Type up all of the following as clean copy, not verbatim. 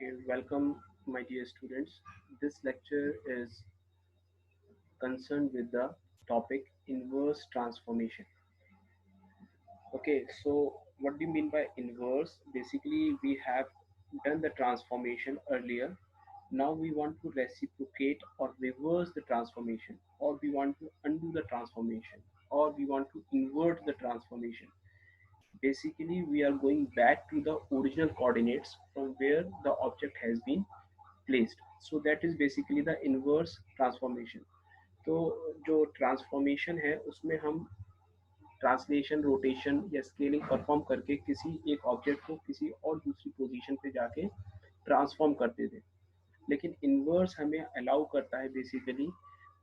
Okay, welcome, my dear students. This lecture is concerned with the topic inverse transformation. Okay, so what do you mean by inverse? Basically, we have done the transformation earlier. Now we want to reciprocate or reverse the transformation, or we want to undo the transformation, or we want to invert the transformation. Basically, we are going back to the original coordinates from where the object has been placed. So that is basically the inverse transformation. तो जो transformation है उसमें हम translation rotation या scaling perform करके किसी एक object को किसी और दूसरी पोजीशन पे जाके ट्रांसफॉर्म करते थे, लेकिन इनवर्स हमें अलाउ करता है basically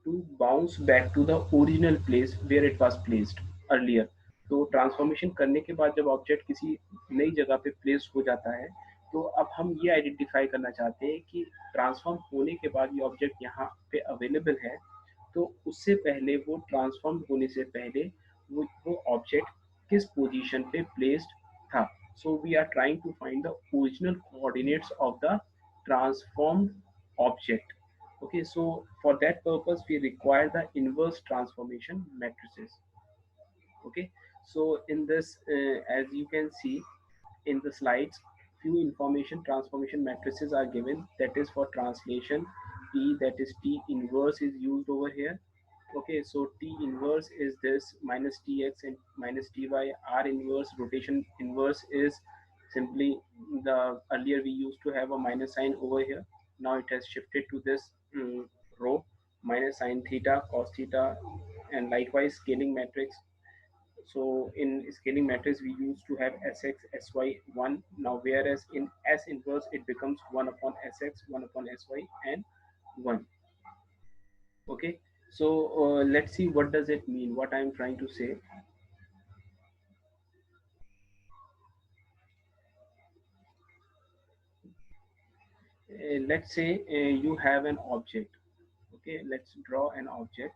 to bounce back to the original place where it was placed earlier. तो ट्रांसफॉर्मेशन करने के बाद जब ऑब्जेक्ट किसी नई जगह पे प्लेस हो जाता है, तो अब हम ये आइडेंटिफाई करना चाहते हैं कि ट्रांसफॉर्म होने के बाद ये ऑब्जेक्ट यहाँ पे अवेलेबल है, तो उससे पहले वो ट्रांसफॉर्म होने से पहले वो ऑब्जेक्ट किस पोजीशन पे प्लेस्ड था. So we are trying to find the original coordinates of the transformed object. Okay, so for that purpose we require the inverse transformation matrices. Okay, so in this as you can see in the slides, few information transformation matrices are given. That is for translation, T, that is T inverse is used over here. Okay, so T inverse is this minus Tx and minus Ty. R inverse, rotation inverse is simply the earlier we used to have a minus sign over here. Now it has shifted to this row minus sine theta, cos theta, and likewise scaling matrix. So in scaling matrix we used to have Sx, Sy, 1. Now whereas in S inverse it becomes 1 upon Sx, 1 upon Sy, and 1. Okay, so let's see what does it mean, what I'm trying to say. Let's say you have an object. Okay, let's draw an object.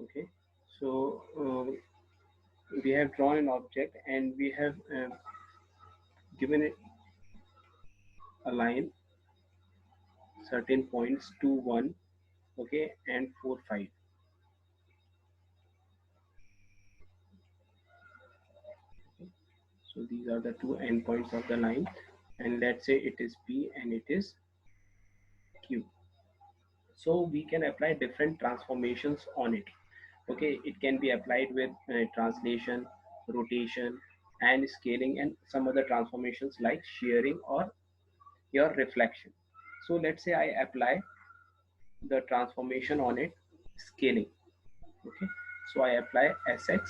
Okay, so we have drawn an object and we have given it a line, certain points 2 1, okay, and 4 5. So these are the two endpoints of the line, and let's say it is P and it is Q. So we can apply different transformations on it. Okay, it can be applied with translation, rotation, and scaling, and some other transformations like shearing or your reflection. So let's say I apply the transformation on it, scaling. Okay, so I apply Sx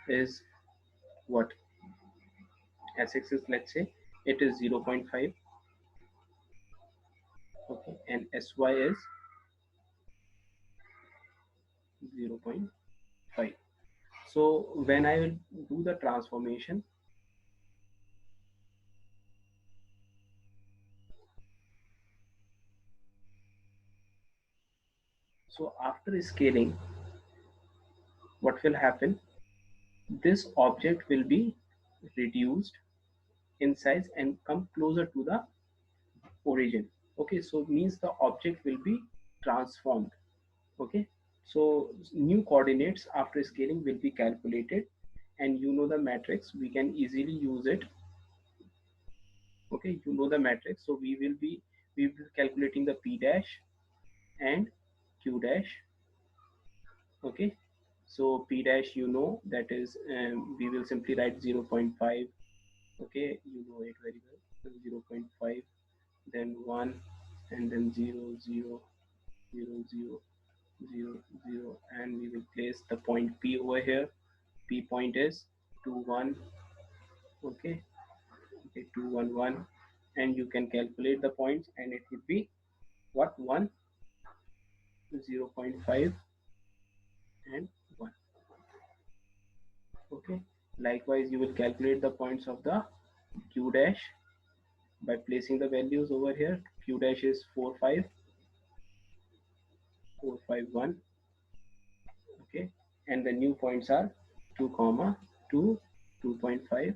is what? Sx is, let's say it is 0.5. Okay, and Sy is 0.5. So when I will do the transformation, so after scaling, what will happen? This object will be reduced in size and come closer to the origin. Okay, so it means the object will be transformed. Okay, so new coordinates after scaling will be calculated, and you know the matrix, we can easily use it. Okay, you know the matrix, so we will be calculating the P dash and Q dash. Okay, so P dash, you know, that is we will simply write 0.5. Okay, you know it very well. So 0.5, then 1, and then 0 0 0 0 0 0, and we will place the point P over here. P point is 2 1. Okay, okay, 2 1 1, and you can calculate the points, and it would be what, 1, 0.5 and 1. Okay, likewise you will calculate the points of the q dash by placing the values over here. Q dash is 4 5 4 5 1. Okay, and the new points are 2 comma 2, 2.5,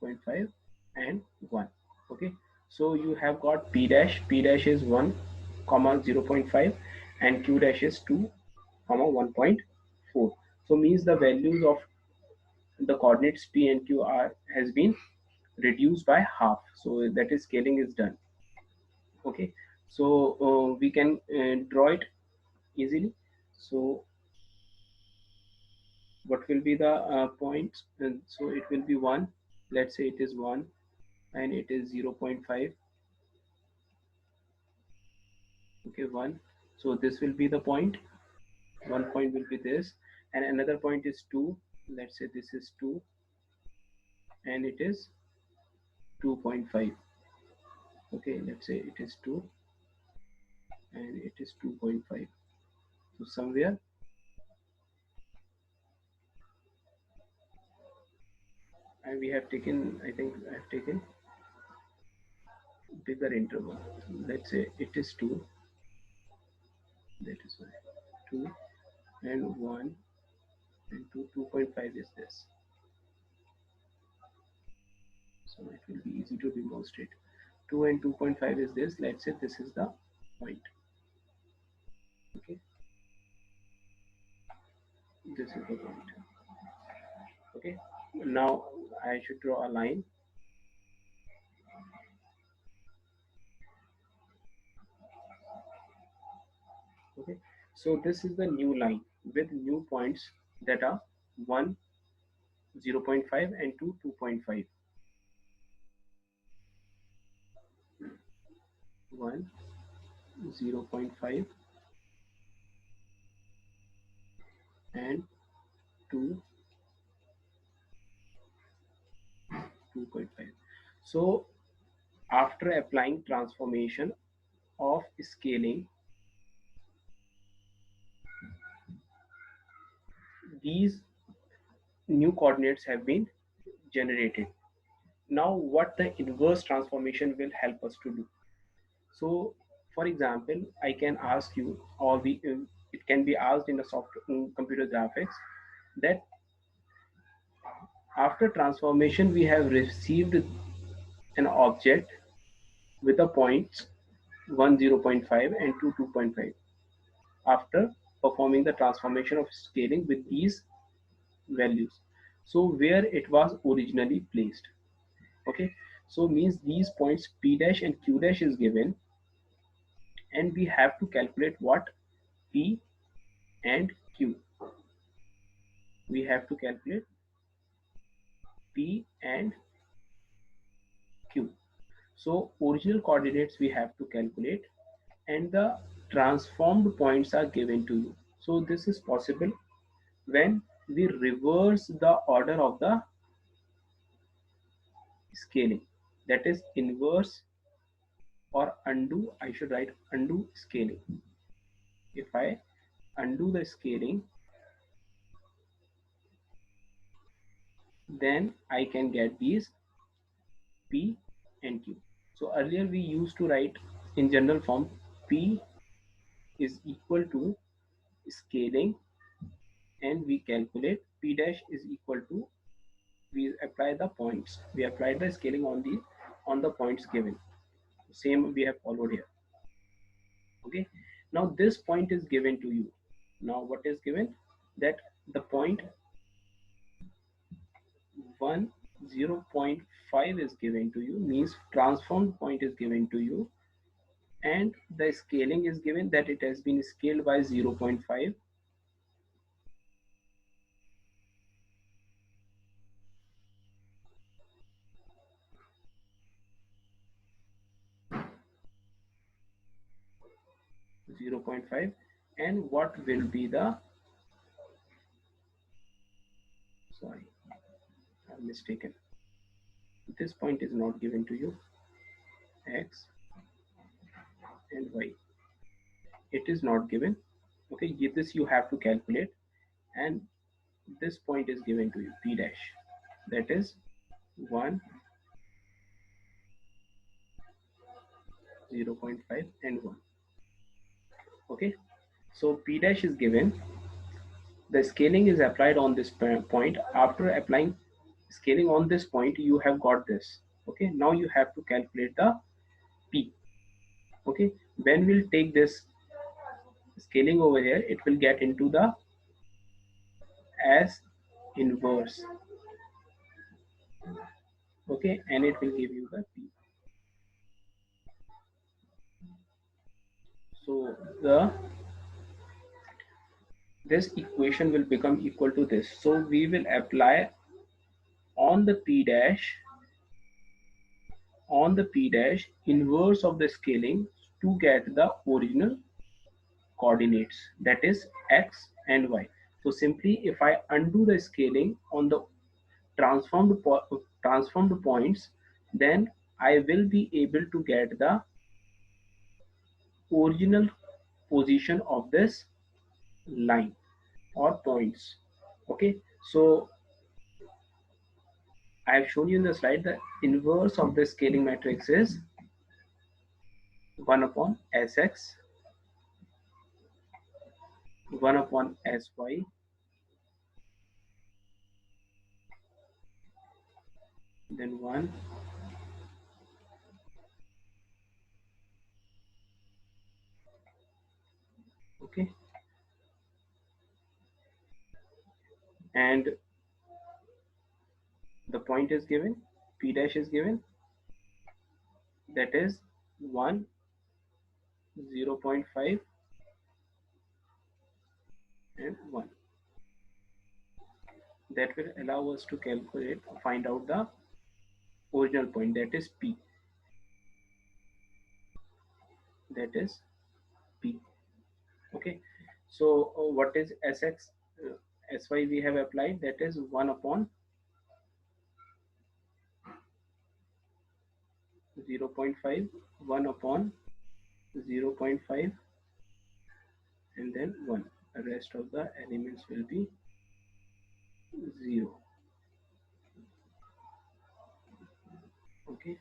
2.5 and 1. Okay, so you have got p dash is 1 comma 0.5 and q dash is 2 comma 1.4. So means the values of the coordinates p and q are has been reduced by half, so that is scaling is done. Okay, so we can draw it easily. So what will be the points? And so it will be 1, let's say it is 1, and it is 0.5. Okay, 1, so this will be the point. One point will be this, and another point is 2, let's say this is 2, and it is 2.5. Okay, let's say it is 2 and it is 2.5. So somewhere and we have taken, I think I have taken bigger interval. Let's say it is 2, that is why 2 and 1 and 2, 2.5 is this. So it will be easy to demonstrate. 2 and 2.5 is this. Let's say this is the point. Okay, this is the point. Okay, now I should draw a line. Okay, so this is the new line with new points that are 1, 0.5 and 2, 2.5. 1, 0.5 and 2, 2.5. So after applying transformation of scaling, these new coordinates have been generated. Now what the inverse transformation will help us to do? So for example, I can ask you, or it can be asked in the software in computer graphics, that after transformation we have received an object with the points 1 0.5 and 2 2.5 after performing the transformation of scaling with these values. So where it was originally placed. Okay, so means these points p dash and q dash is given, and we have to calculate what p and q. We have to calculate p and q. So original coordinates we have to calculate, and the transformed points are given to you. So this is possible when we reverse the order of the scaling, that is inverse or undo. I should write undo scaling. If I undo the scaling, then I can get these p and q. So earlier we used to write in general form p is equal to scaling, and we calculate p dash is equal to, we apply the points, we apply the scaling on the points given. Same we have followed here. Okay, now this point is given to you. Now what is given? That the point 1 0.5 is given to you, means transformed point is given to you, and the scaling is given that it has been scaled by 0.5. And what will be the, sorry, I'm mistaken. this point is not given to you, x and y, it is not given. Okay, this you have to calculate, and this point is given to you, p dash, that is 1, 0.5 and 1. Okay, so p dash is given, the scaling is applied on this point. After applying scaling on this point, you have got this. Okay, now you have to calculate the p. Okay, when we'll take this scaling over here, it will get into the as inverse. Okay, and it will give you the p. So this equation will become equal to this. So we will apply on the p dash inverse of the scaling to get the original coordinates, that is x and y. So simply if I undo the scaling on the transformed points, then I will be able to get the original position of this line or points. Okay, so I have shown you in the slide the inverse of the scaling matrix is 1 upon sx, 1 upon sy, then 1, okay, and the point is given, p dash is given, that is 1, 0.5 and 1. That will allow us to calculate, find out the original point, that is p, that is p. Okay, so what is sx, sy we have applied, that is 1 upon 0.5, 1 upon 0.5 and then 1. The rest of the elements will be 0. Okay,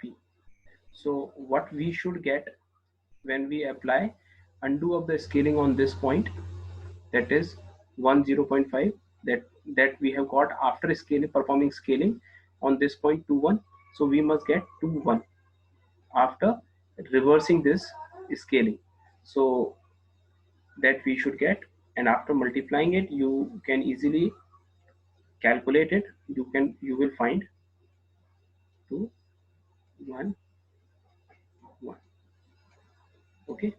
p. So what we should get when we apply undo of the scaling on this point, that is 1, 0.5, that we have got after scaling, performing scaling on this point 2, 1. So we must get 2, 1 after reversing this scaling. So that we should get, and after multiplying it, you can easily calculate it. You will find 2, 1, 1. Okay,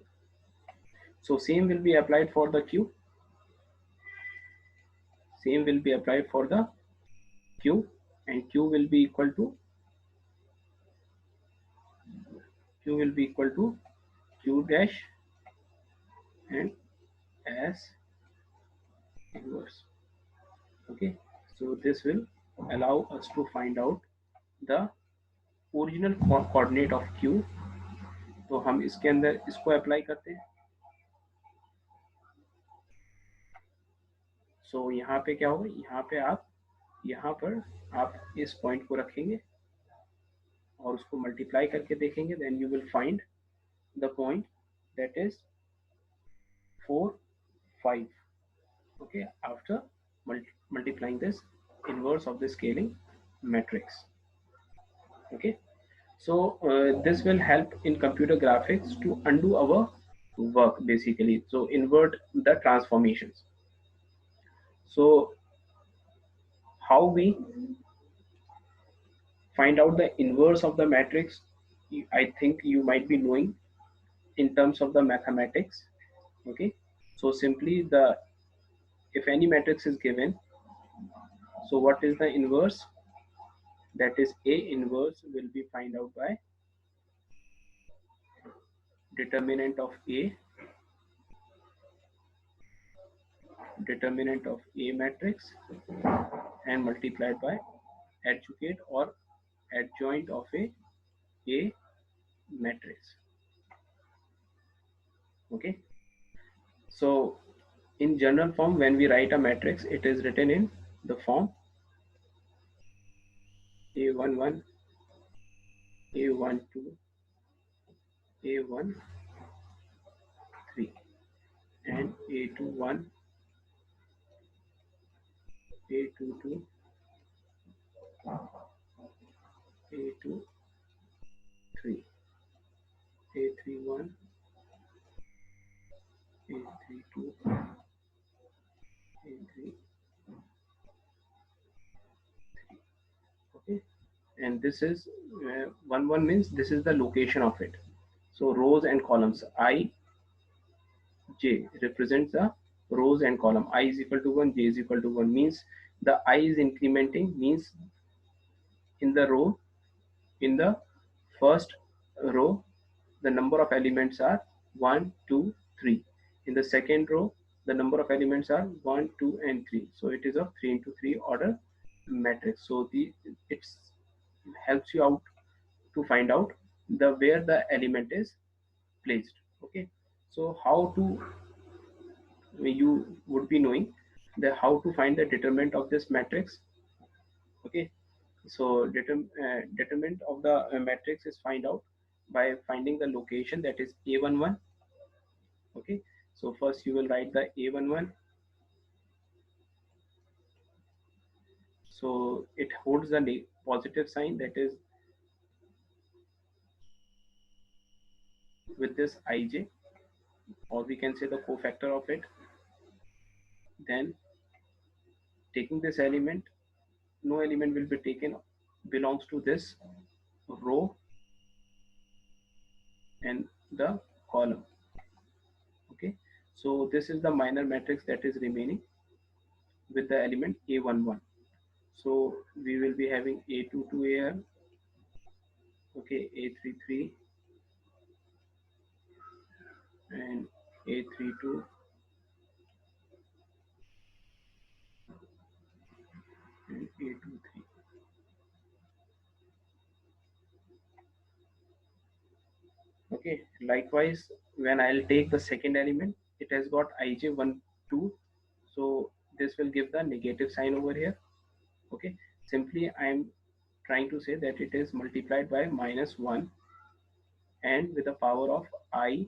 so same will be applied for the q, same will be applied for the q, and q will be equal to q dash and s inverse. Okay, so this will allow us to find out the original coordinate of Q. तो हम इसके अंदर इसको apply करते हैं. सो यहाँ पे क्या होगा, यहाँ पर आप इस पॉइंट को रखेंगे और उसको मल्टीप्लाई करके देखेंगे, then you will find the point that is 4, 5. Okay, after multiplying this inverse of the scaling matrix. Okay, so this will help in computer graphics to undo our work basically, so invert the transformations. So how we find out the inverse of the matrix, I think you might be knowing in terms of the mathematics. Okay, so simply if any matrix is given, so what is the inverse, that is A inverse will be find out by determinant of A determinant of A matrix and multiplied by adjacent or adjoint of A matrix. Okay, so in general form, when we write a matrix, it is written in the form A11, A12, A13, and A21, A22, A23, A31, A32, A3. Okay, and this is 1 1 means this is the location of it. So rows and columns I j represents the rows and column. I is equal to 1, j is equal to 1 means the I is incrementing, means in the row, in the first row the number of elements are 1 2 3. In the second row the number of elements are 1 2 and 3. So it is a 3 into 3 order matrix. So the it helps you out to find out the where the element is placed. Okay, so how to, you would be knowing the how to find the determinant of this matrix. Okay, so determinant of the matrix is find out by finding the location, that is A11. Okay, so first you will write the A11. So it holds the positive sign, that is with this ij, or we can say the cofactor of it. Then taking this element, no element will be taken belongs to this row and the column. Okay, so this is the minor matrix that is remaining with the element A11. So we will be having A22 here, okay, A33 and A32 and A23. Okay, likewise when I'll take the second element, it has got ij1 2, so this will give the negative sign over here. Okay, simply I'm trying to say that it is multiplied by -1 and with the power of I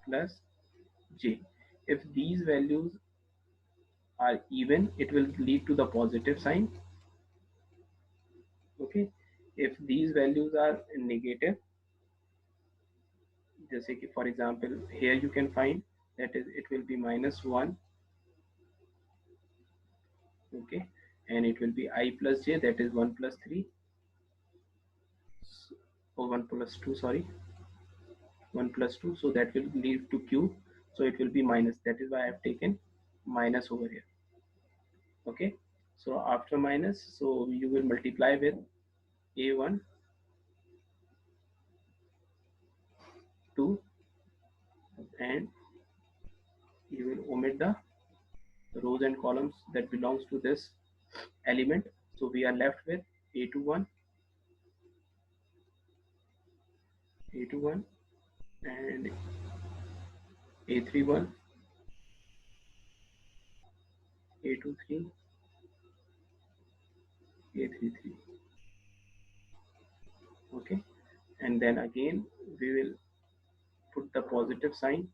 plus j. If these values are even, it will lead to the positive sign. Okay, if these values are negative, just like for example here you can find that is it will be -1, okay, and it will be I plus j, that is 1 plus 3, or 1 plus 2, sorry, 1 plus 2, so that will lead to q, so it will be minus, that is why I have taken minus over here. Okay, so after minus, so you will multiply with a1 2 and you will omit the rows and columns that belongs to this element. So we are left with a21, a21 and a31, a23, a33. Okay, and then again we will put the positive sign.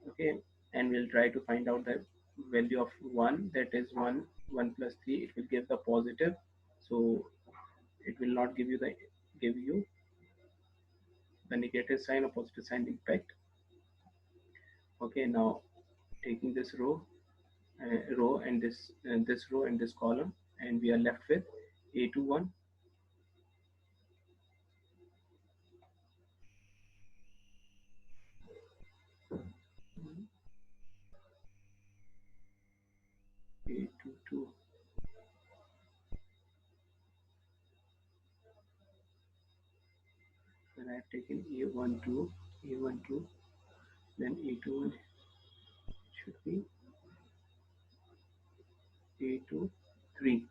Okay, and we'll try to find out the value of 1, that is 1 1 plus 3, it will give the positive, so it will not give you the negative sign or positive sign impact. Okay, now taking this row and this row and this column, and we are left with a21, a22, then I have taken a12, then a21, should be A23.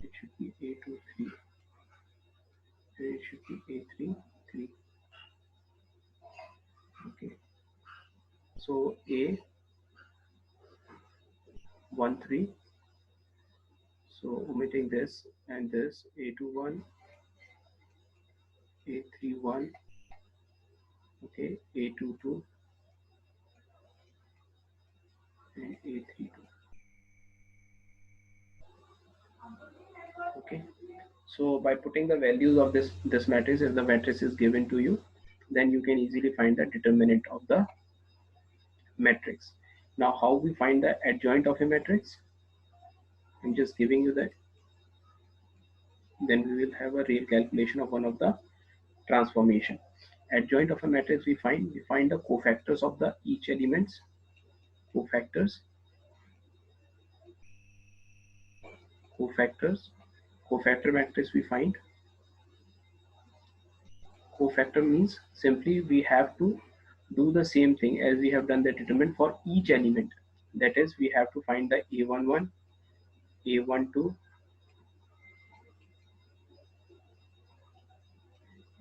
It should be A23. And it should be A33. Okay. So A13. So omitting this and this A21, A31, okay, A22 and A32. Okay. So by putting the values of this matrix, if the matrix is given to you, then you can easily find the determinant of the matrix. Now, how we find the adjoint of a matrix? I'm just giving you that. Then we will have a real calculation of one of the transformation. Adjoint of a matrix we find the cofactors of the each elements. Cofactors, cofactors, cofactor matrix we find. Cofactor means simply we have to do the same thing as we have done the determinant for each element. That is, we have to find the A11, A12,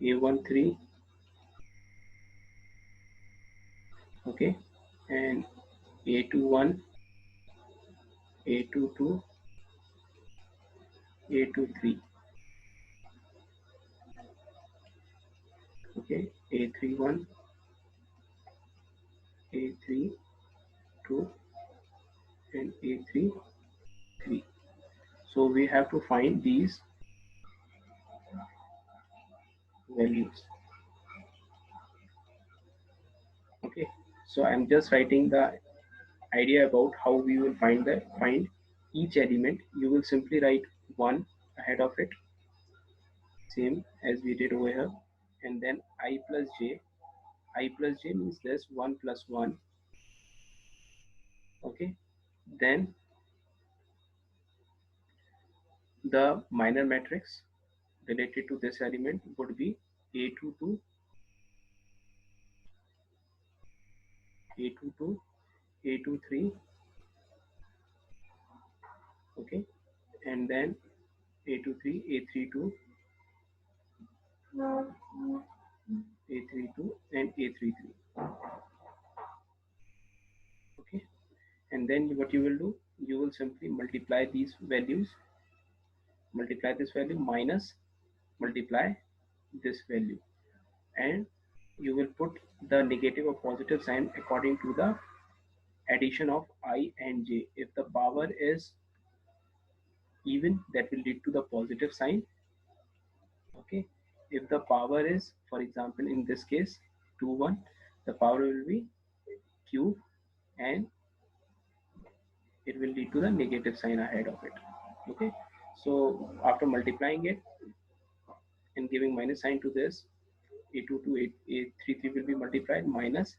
A13, okay, and A21, A22, A23, okay, A31, A32, and A33. So we have to find these values. Okay, so I'm just writing the idea about how we will find each element. You will simply write 1 ahead of it, same as we did over here, and then I plus j. I plus j means this 1 plus 1. Okay, then the minor matrix related to this element would be A22, A22, A23, okay, and then A23, A32, A32, and A33. Okay, and then what you will do, you will simply multiply these values, multiply this value minus multiply this value, and you will put the negative or positive sign according to the addition of I and j. If the power is even, that will lead to the positive sign. Okay, if the power is, for example, in this case 2 1, the power will be cube, and it will lead to the negative sign ahead of it. Okay, so after multiplying it and giving minus sign to this, a22 a33 will be multiplied minus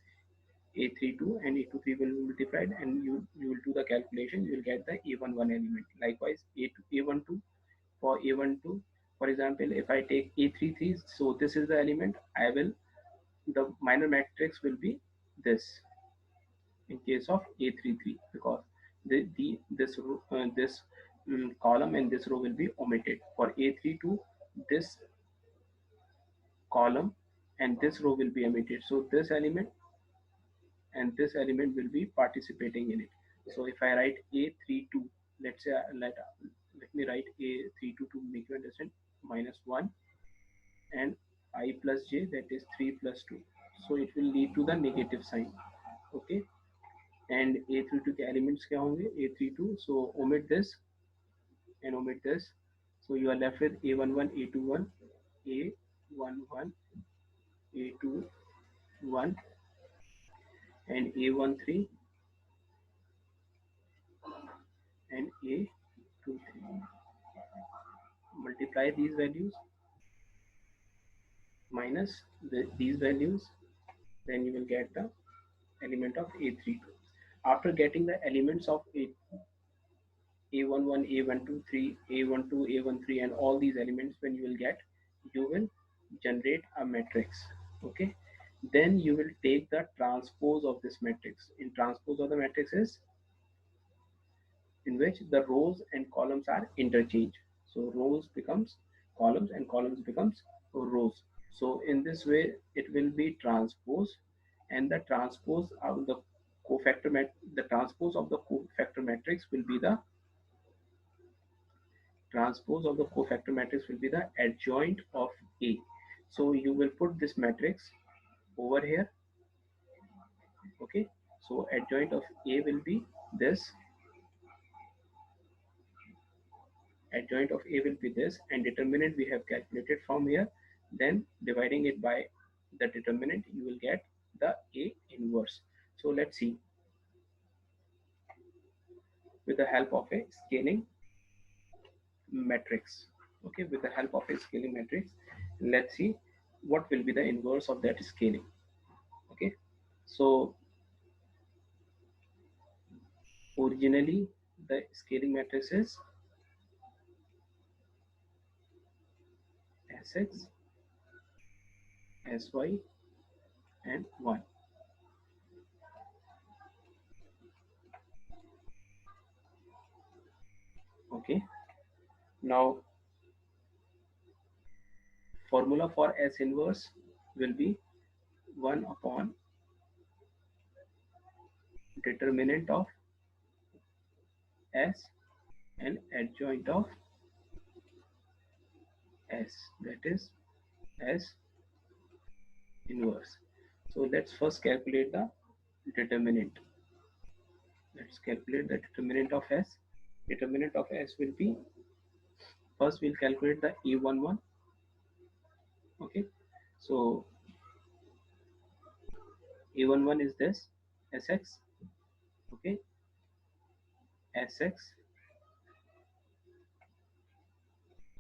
a32, and a23 will be multiplied, and you will do the calculation. You will get the a11 element. Likewise, a12, for a12, for example, if I take a33, so this is the element. I will, the minor matrix will be this in case of a33, because this column and this row will be omitted. For a32, this column and this row will be omitted, so this element and this element will be participating in it. So if I write a32, let's say let me write a32 to make you understand, minus 1 and I plus j, that is 3 plus 2, so it will lead to the negative sign. Okay, and a32 के elements क्या होंगे, a32, so omit this and omit this, so you are left with a11, a21, a11, a21, and a13 and a23. Multiply these values minus these values, then you will get the element of a32. After getting the elements of a11, a12, 3, a12, a13, and all these elements, when you will get, you will generate a matrix. Okay, Then you will take the transpose of this matrix. In transpose of the matrix is in which the rows and columns are interchanged. So rows becomes columns and columns becomes rows. So in this way it will be transpose, and the transpose of the the transpose of the cofactor matrix will be the transpose of the cofactor matrix will be the adjoint of A. So you will put this matrix over here. Okay, so adjoint of A will be this, adjoint of A will be this, and determinant we have calculated from here. Then dividing it by the determinant, you will get the A inverse. So let's see with the help of a scaling matrix. Okay, with the help of a scaling matrix, let's see what will be the inverse of that scaling. Okay, so originally the scaling matrix is Sx, Sy, and 1. Okay, now formula for S inverse will be 1 upon determinant of S and adjoint of S, that is S inverse. So let's first calculate the determinant. Let's calculate the determinant of S. Determinant of S will be, first we'll calculate the E11. Okay, so E11 is this Sx. Okay, Sx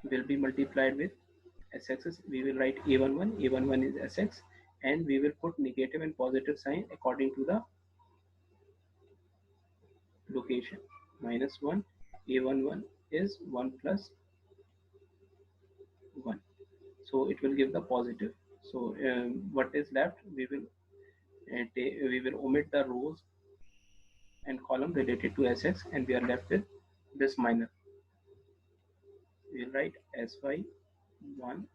will be multiplied with Sx. We will write E11. E11 is Sx, and we will put negative and positive sign according to the location. -1, A11 is 1 plus 1, so it will give the positive. So what is left, we will omit the rows and column related to Sx, and we are left with this minor. We will write Sy 1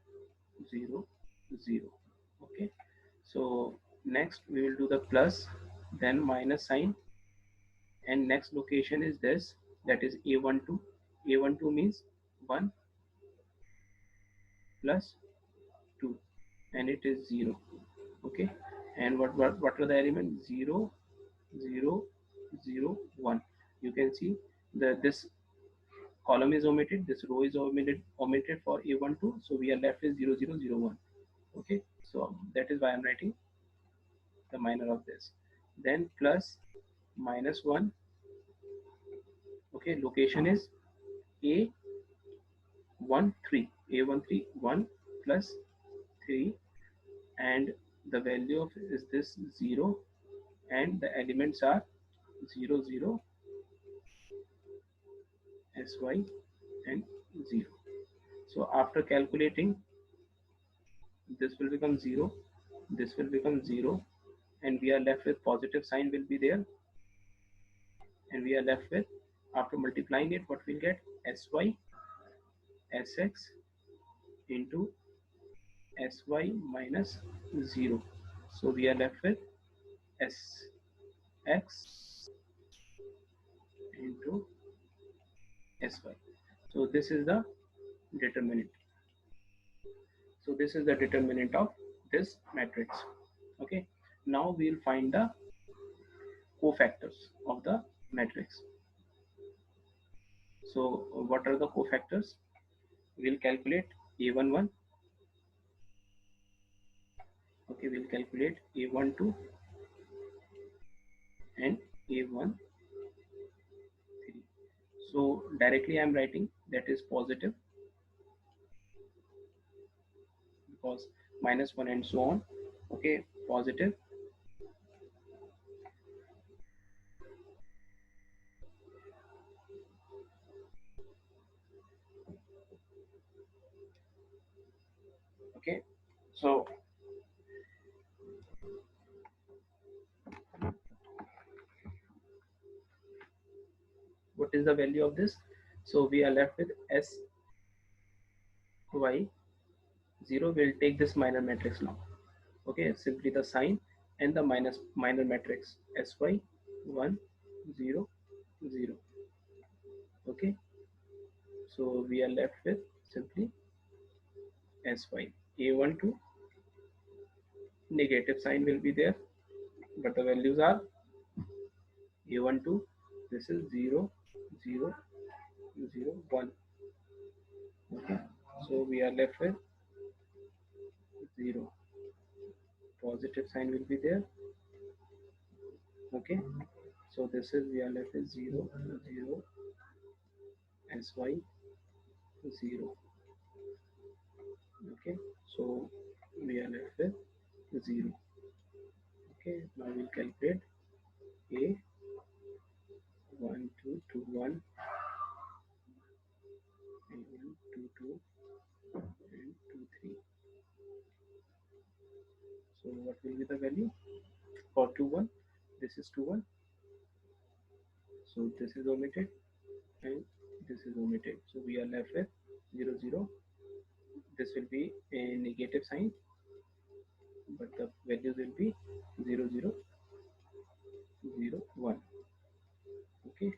0 0. Okay, so next we will do the plus, then minus sign, and next location is this, that is A12. A12 means 1 plus 2, and it is 0. Okay, and what are the elements? 0 0 0 1. You can see that this column is omitted, this row is omitted for A12, so we are left with 0 0 0 1. Okay, so that is why I'm writing the minor of this. Then plus minus 1. Okay, location is A13. A13 1 plus 3, and the value of is this 0, and the elements are 0 0 Sy and 0. So after calculating, this will become 0, this will become 0, and we are left with positive sign will be there, and we are left with, after multiplying it, what we'll get? Sy Sx into Sy minus 0. So we are left with Sx into Sy. So this is the determinant. So this is the determinant of this matrix. Okay, now we will find the cofactors of the matrix. So what are the cofactors? We'll calculate A11. Okay, we'll calculate A12 and A13. So directly I'm writing that is positive, because -1 and so on. Okay, positive. Okay, so is the value of this? So we are left with sy 0. We'll take this minor matrix now. Okay, simply the sign and the minor matrix sy 1 0 0. Okay, so we are left with simply sy a12 negative sign will be there, but the values are a12, this is 0 0 0 1. Okay, so we are left with 0, positive sign will be there. Okay, so this is we are left with 0 0 sy 0. Okay, so we are left with 0. Okay, now we'll calculate a 1 2 2 1 and 1 2 2 and 2 3. So what will be the value for 2 1? This is 2 1, so this is omitted and this is omitted, so we are left with 0 0. This will be a negative sign, but the values will be 0 0 0 1. Okay,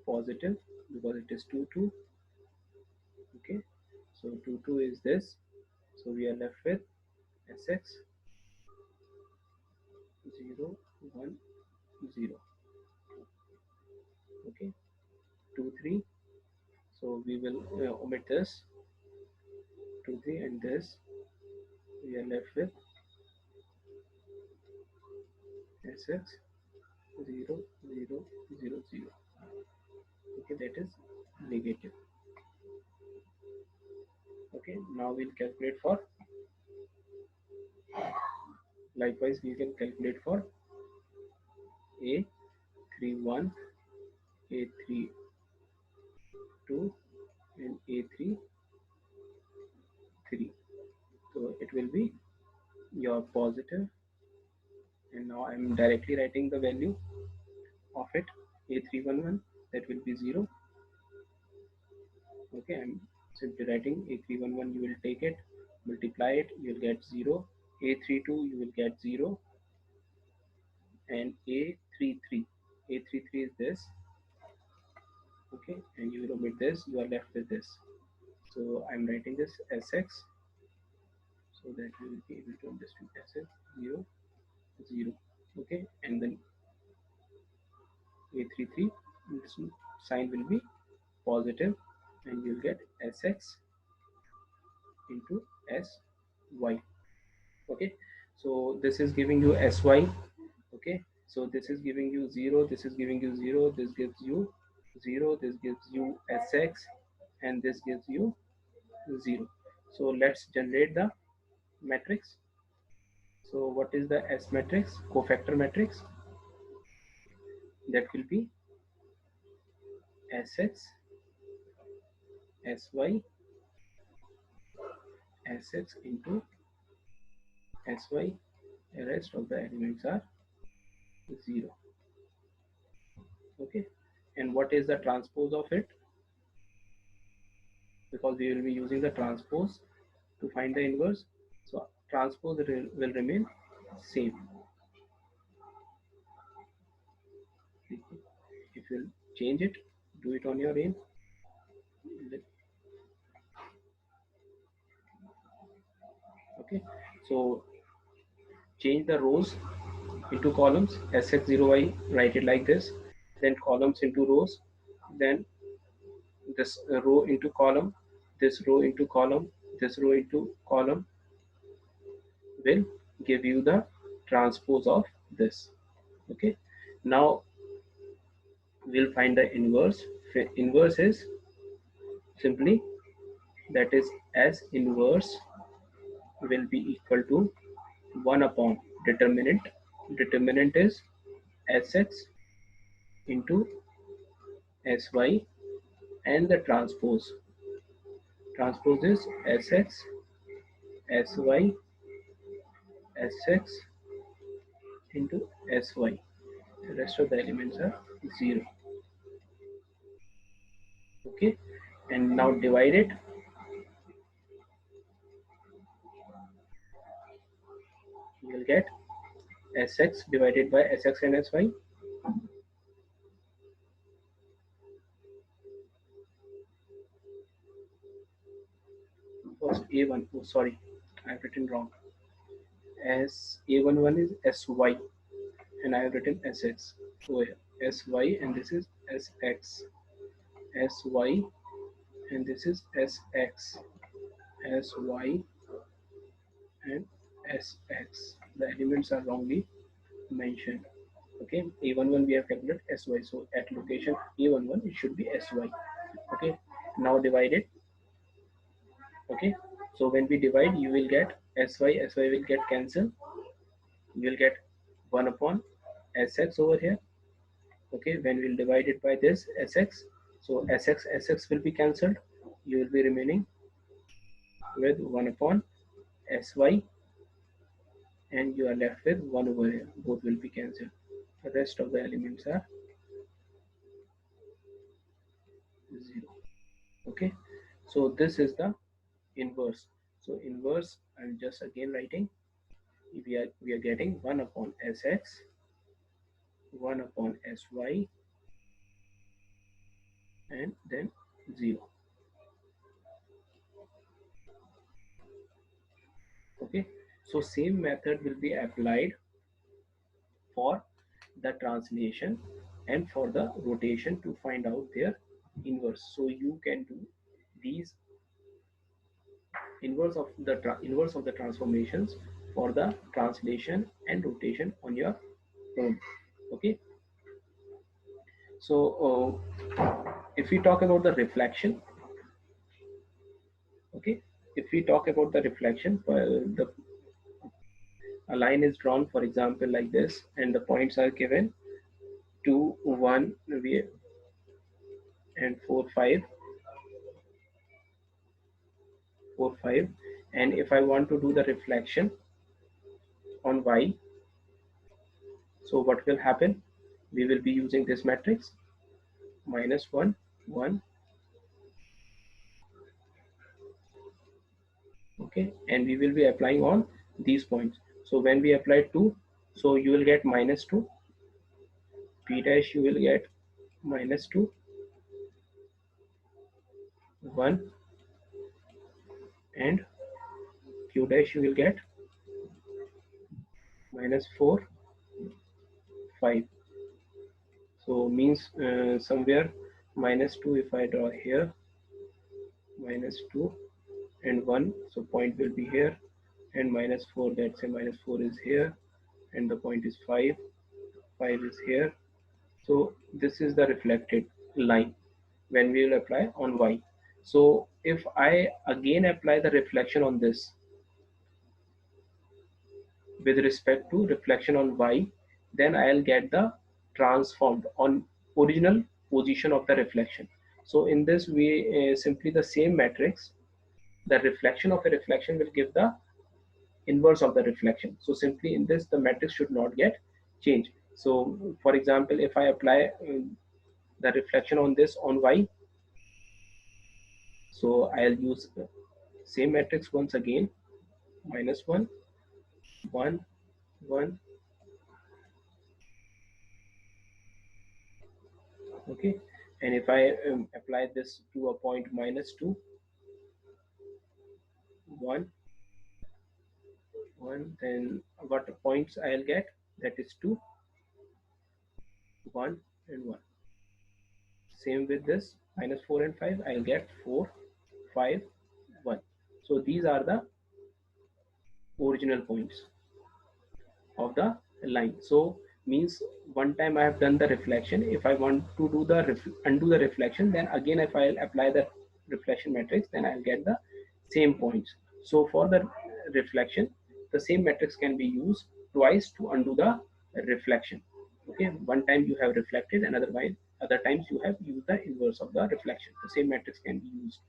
positive because it is 2 2. Okay, so 2 2 is this, so we are left with sx 0 1 0. Okay, 2 3, so we will omit this 2 3 and this, we are left with sx 0 0 0 0. Okay, that is negative. Okay, now we'll calculate for, likewise we can calculate for a31, a32 and a33. So it will be your positive, and now I'm directly writing the value of it. A311, that will be 0. Okay, I'm simply writing A311, you will take it, multiply it, you will get 0. A32, you will get 0. And A33 is this. Okay, and you will omit this, you are left with this. So I'm writing this Sx, so that we will be able to understand Sx 0 0. Okay, and then A33, this sign will be positive, and you'll get Sx into Sy. Okay, so this is giving you Sy. Okay, so this is giving you 0, this is giving you 0, this gives you 0, this gives you Sx, and this gives you 0. So let's generate the matrix. So what is the S matrix? Cofactor matrix. That will be Sx, Sy, Sx into Sy. The rest of the elements are 0. Okay, and what is the transpose of it? Because we will be using the transpose to find the inverse, so transpose will remain same. If you change it, do it on your own. Okay, so change the rows into columns. Sx0y, write it like this, then columns into rows, then this row into column, this row into column, this row into column will give you the transpose of this. Okay, now we'll find the inverse. Inverse is simply, that is S inverse will be equal to 1 upon determinant. Determinant is Sx into Sy, and the transpose. Transpose is Sx, Sy, Sx into Sy. The rest of the elements are 0. Okay, and now divide it. You will get Sx divided by Sx and Sy. First A1, oh sorry, I have written wrong. As A11 is Sy and I have written Sx over here. Sy and this is Sx. Sy and this is Sx. Sy and Sx. The elements are wrongly mentioned. Okay, A11 we have calculated Sy. So at location A11 it should be Sy. Okay, now divide it. Okay, so when we divide you will get Sy will get cancelled. You will get 1 upon Sx over here. Okay, when we'll divide it by this Sx, so Sx will be cancelled. You will be remaining with 1 upon Sy and you are left with 1 over here. Both will be cancelled. The rest of the elements are 0. Okay, so this is the inverse. So inverse, I'm just again writing, we are getting 1 upon Sx, 1 upon Sy and then 0. Okay, so same method will be applied for the translation and for the rotation to find out their inverse. So you can do these inverse of the transformations for the translation and rotation on your own. Okay, so if we talk about the reflection, okay, if we talk about the reflection, a line is drawn, for example, like this, and the points are given 2, 1, and 4, 5, 4, 5. And if I want to do the reflection on y, so what will happen? We will be using this matrix minus 1, 1, okay, and we will be applying on these points. So when we apply 2, so you will get minus 2, p dash you will get minus 2, 1, and q dash you will get minus 4, 5. So means somewhere minus 2 if I draw here, minus 2 and 1, so point will be here, and minus 4, let's say minus 4 is here, and the point is 5, 5 is here. So this is the reflected line when we will apply on y. So if I again apply the reflection on this with respect to reflection on y, then I'll get the transformed on original position of the reflection. So in this way, simply the same matrix, the reflection of a reflection will give the inverse of the reflection. So simply in this, the matrix should not get changed. So for example, if I apply the reflection on this on y, so I'll use same matrix once again, minus 1, 1, 1, okay, and if I apply this to a point minus 2, 1, 1, then what points I'll get, that is 2, 1 and 1. Same with this minus 4 and 5, I'll get 4, 5, 1. So these are the original points of the line. So means one time I have done the reflection. If I want to do the undo the reflection, then again if I apply the reflection matrix, then I'll get the same points. So for the reflection, the same matrix can be used twice to undo the reflection. Okay, one time you have reflected, and other times you have used the inverse of the reflection. The same matrix can be used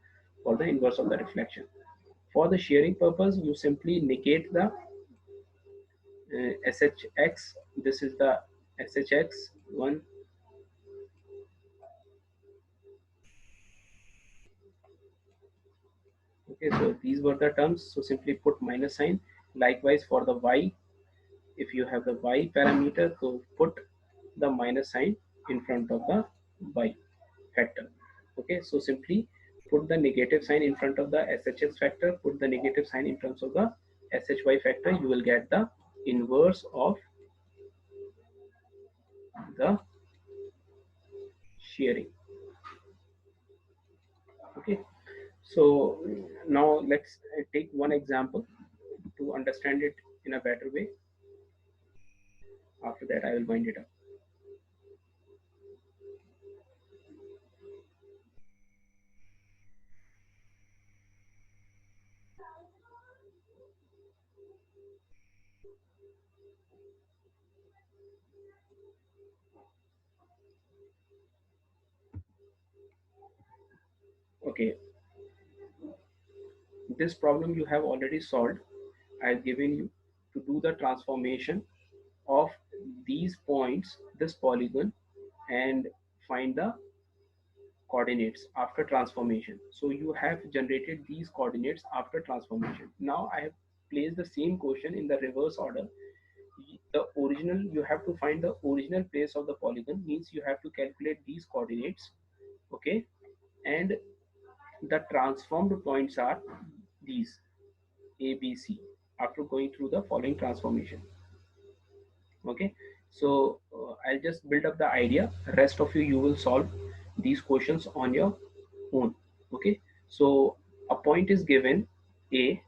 for the inverse of the reflection. For the shearing purpose, you simply negate the SHX. This is the SHX one, Okay, so these were the terms, so simply put minus sign. Likewise for the y, if you have the y parameter, so put the minus sign in front of the y factor. Okay, so simply put the negative sign in front of the SHS factor, put the negative sign in terms of the SHY factor, you will get the inverse of the shearing. Okay, so now let's take one example to understand it in a better way. After that I will wind it up. Okay, this problem you have already solved. I've given you to do the transformation of these points, this polygon, and find the coordinates after transformation. So you have generated these coordinates after transformation. Now I have placed the same question in the reverse order. The original, you have to find the original place of the polygon, means you have to calculate these coordinates. Okay, and the transformed points are these A, B, C after going through the following transformation. Okay, so I'll just build up the idea. Rest of you will solve these questions on your own. Okay, so a point is given A,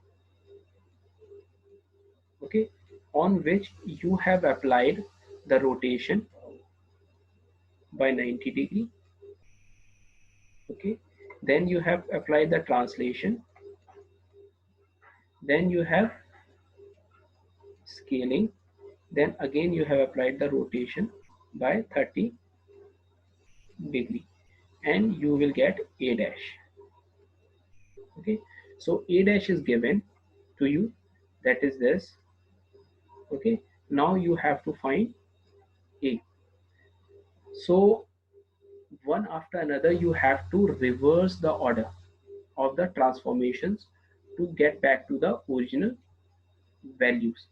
okay, on which you have applied the rotation by 90 degree. Okay, then you have applied the translation, then you have scaling, then again you have applied the rotation by 30 degree, and you will get A dash. Okay, so A dash is given to you, that is this. Okay, now you have to find A. So one after another you have to reverse the order of the transformations to get back to the original values.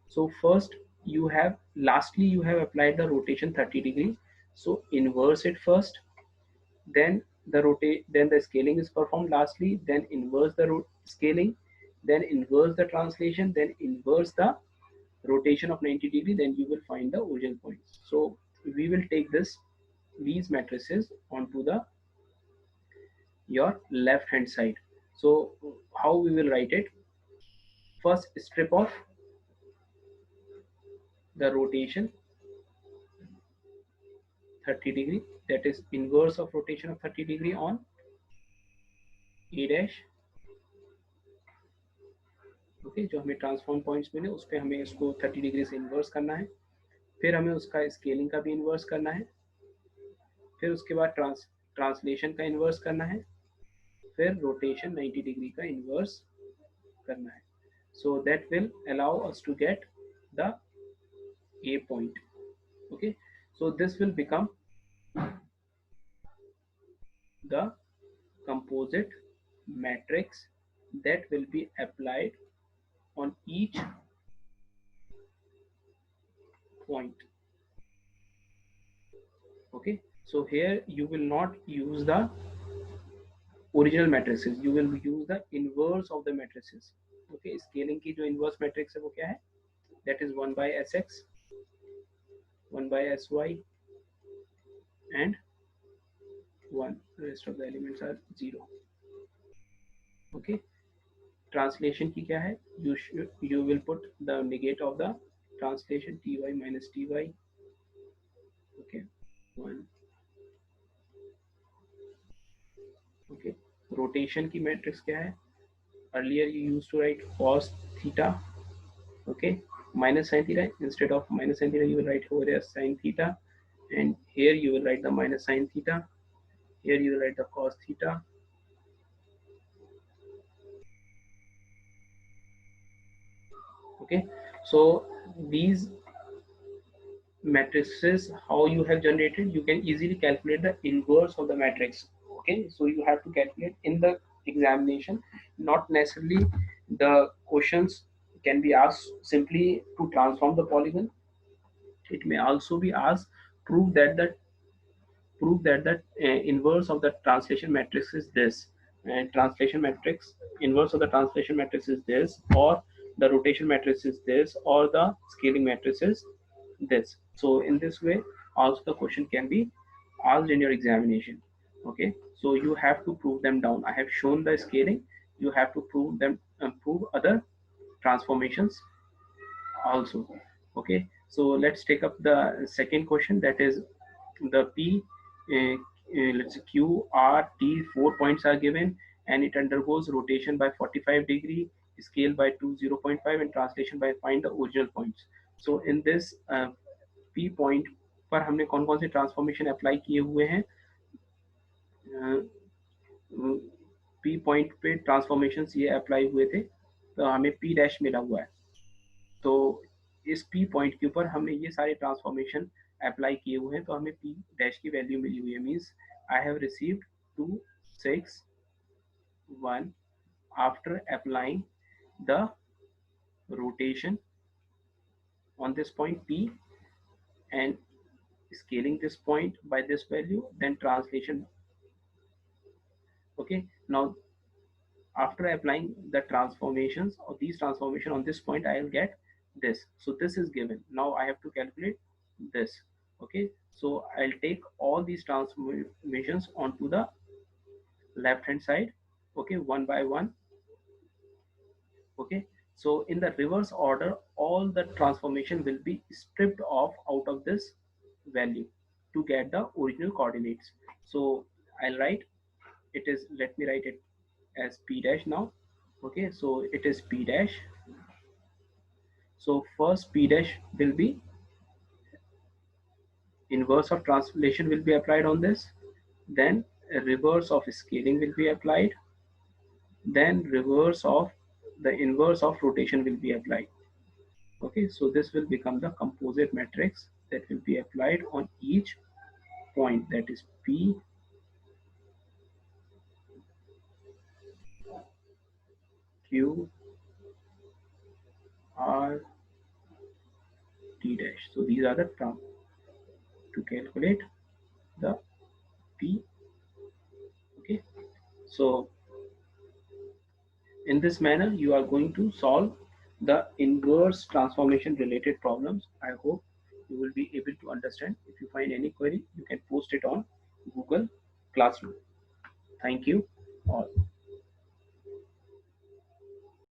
So first you have, lastly you have applied the rotation 30 degree, so inverse it first, then then the scaling is performed lastly, then inverse the scaling, then inverse the translation, then inverse the rotation of 90 degree, then you will find the original points. So we will take these matrices onto the your left hand side. So how we will write it? First strip off the rotation 30 degree, that is inverse of rotation of 30 degree on A dash. Okay, जो हमें transform points मिले उस पर हमें इसको 30 degree से inverse करना है, फिर हमें उसका स्केलिंग का भी इन्वर्स करना है, फिर उसके बाद ट्रांसलेशन का इन्वर्स करना है, फिर रोटेशन 90 डिग्री का इन्वर्स करना है. So that will allow us to get the A point. Okay, so this will become the composite matrix that will be applied on each point. Okay, so here you will not use the original matrices, you will use the inverse of the matrices. Okay, scaling की जो inverse matrix है वो क्या है? That is 1 by sx, 1 by sy, and 1. The rest of the elements are 0. Okay, translation की क्या है? You will put the negate of the translation, ty minus ty. Okay, 1. Okay, rotation की matrix क्या है? Earlier you used to write cos theta. Okay, minus sin theta, instead of minus sin theta you will write over here sin theta, and here you will write the minus sin theta, here you will write the cos theta. Okay, so these matrices, how you have generated, you can easily calculate the inverse of the matrix. Okay, so you have to calculate in the examination, not necessarily the questions can be asked simply to transform the polygon. It may also be asked prove that the inverse of the translation matrix is this, and translation matrix inverse of the translation matrix is this, or the rotation matrix is this, or the scaling matrix is this. So in this way also the question can be asked in your examination. Okay, so you have to prove them down. I have shown the scaling, you have to prove them, prove other transformations also. Okay, so let's take up the second question, that is the p let's say q r t 4 points are given, and it undergoes rotation by 45 degree, scale by 2 0.5, and translation by find the original points. So in this p point पर हमने कौन कौन से transformation apply किए हुए हैं, P point पे transformation ये अप्लाई हुए थे, तो हमें पी डैश मिला हुआ है। तो इस पी पॉइंट के ऊपर हमने ये सारे ट्रांसफॉर्मेशन अप्लाई किए हुए हैं, तो हमें पी डैश की वैल्यू मिली हुई है, means I have received 2 6 1 after applying the rotation on this point p and scaling this point by this value, then translation. Okay, now after applying the transformations of these transformation on this point, I will get this. So this is given. Now I have to calculate this. Okay, so I'll take all these transformations onto the left hand side. Okay, one by one. Okay, so in the reverse order, all the transformation will be stripped off out of this value to get the original coordinates. So I'll write it is, let me write it as p dash now. Okay, so it is p dash. So first p dash will be inverse of translation will be applied on this, then a reverse of scaling will be applied, then reverse of the inverse of rotation will be applied. Okay, so this will become the composite matrix that will be applied on each point, that is p q r t dash. So these are the terms to calculate the p. Okay, so in this manner you are going to solve the inverse transformation related problems. I hope you will be able to understand. If you find any query, you can post it on Google Classroom. Thank you all.